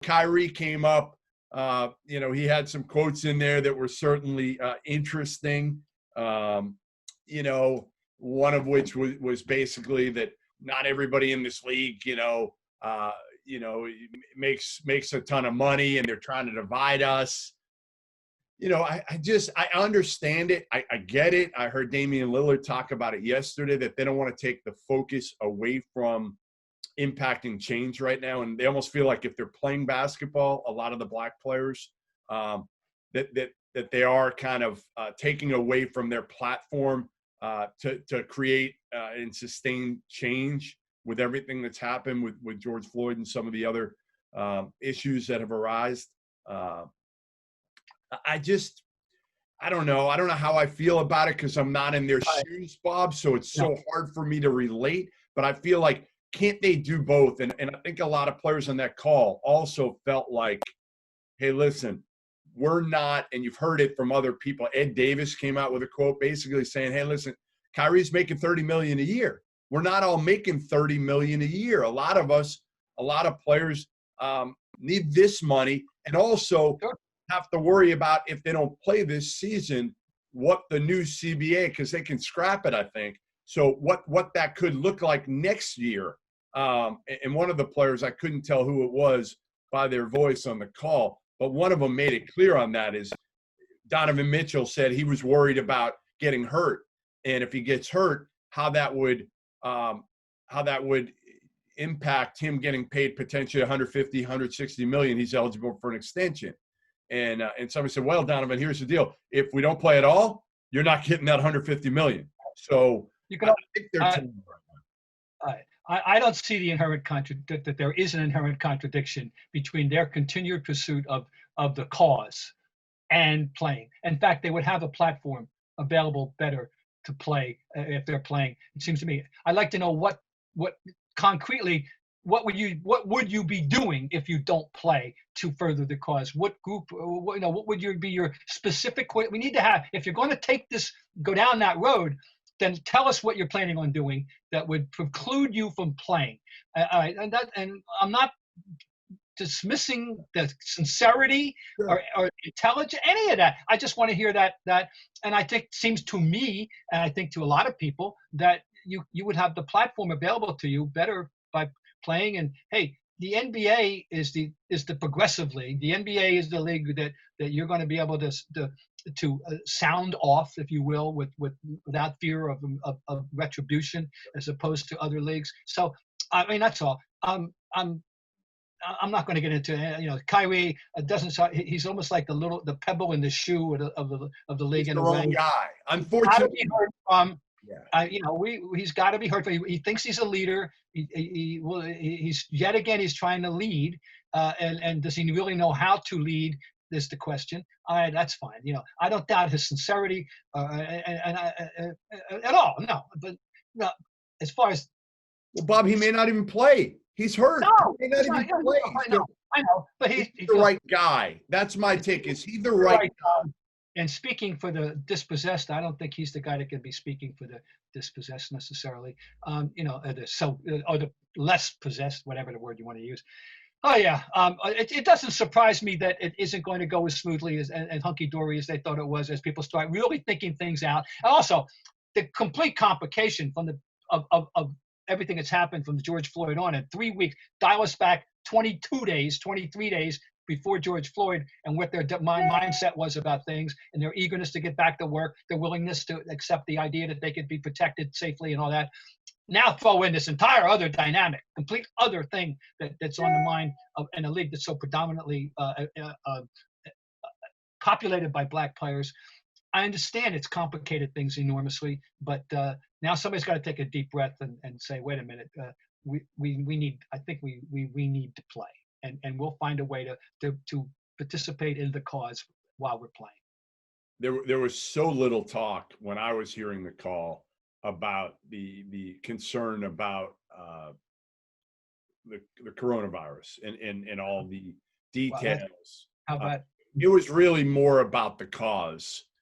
Kyrie came up. He had some quotes in there that were certainly interesting. One of which was basically that not everybody in this league, makes a ton of money, and they're trying to divide us. I understand it. I get it. I heard Damian Lillard talk about it yesterday, that they don't want to take the focus away from impacting change right now. And they almost feel like if they're playing basketball, a lot of the black players, that they are kind of taking away from their platform to create and sustain change with everything that's happened with George Floyd and some of the other issues that have arisen. I don't know. I don't know how I feel about it because I'm not in their shoes, Bob. So it's so hard for me to relate. But I feel like, can't they do both? And I think a lot of players on that call also felt like, hey, listen, we're not, and you've heard it from other people. Ed Davis came out with a quote basically saying, hey, listen, Kyrie's making $30 million a year. We're not all making $30 million a year. A lot of players need this money, and also have to worry about, if they don't play this season, what the new CBA, because they can scrap it, I think. So what that could look like next year. And one of the players, I couldn't tell who it was by their voice on the call, but one of them made it clear on that is Donovan Mitchell said he was worried about getting hurt. And if he gets hurt, how that would impact him getting paid potentially 150, 160 million. He's eligible for an extension. And somebody said, well, Donovan, here's the deal. If we don't play at all, you're not getting that 150 million. So I think they're I don't see the inherent that there is an inherent contradiction between their continued pursuit of the cause and playing. In fact, they would have a platform available better to play if they're playing. It seems to me. I'd like to know what concretely, what would you be doing if you don't play to further the cause? What group, what would be your specific? We need to have, if you're going to go down that road, then tell us what you're planning on doing that would preclude you from playing. And I'm not dismissing the sincerity or intelligence, any of that. I just want to hear that. And I think, seems to me, and I think to a lot of people, that you would have the platform available to you better by playing. And hey, the NBA is the progressive league. The NBA is the league that you're going to be able to sound off, if you will, without fear of retribution, as opposed to other leagues. So, I mean, that's all. I'm not going to get into Kyrie doesn't. He's almost like the pebble in the shoe of the league. He's in the a way. wrong guy. Unfortunately, he's got to be heard. He thinks he's a leader. He's yet again he's trying to lead, and does he really know how to lead? Is the question. That's fine. I don't doubt his sincerity at all. No, but no, as far as Bob, he may not even play. He's hurt. No, he may not even play. I know, but he's the right guy. That's my take. Is he the right guy? And speaking for the dispossessed, I don't think he's the guy that can be speaking for the dispossessed necessarily. Or the less possessed, whatever the word you want to use. Oh yeah, it doesn't surprise me that it isn't going to go as smoothly and hunky-dory as they thought it was, as people start really thinking things out. And also, the complete complication from of everything that's happened from George Floyd on in 3 weeks, dial us back 22 days, 23 days before George Floyd, and what their mindset was about things, and their eagerness to get back to work, their willingness to accept the idea that they could be protected safely and all that. Now throw in this entire other dynamic, complete other thing that's on the mind in a league that's so predominantly populated by black players. I understand it's complicated things enormously, but now somebody's got to take a deep breath and say, wait a minute, we need to play, and we'll find a way to participate in the cause while we're playing. There was so little talk when I was hearing the call about the concern about the coronavirus and all the details. How about it was really more about the cause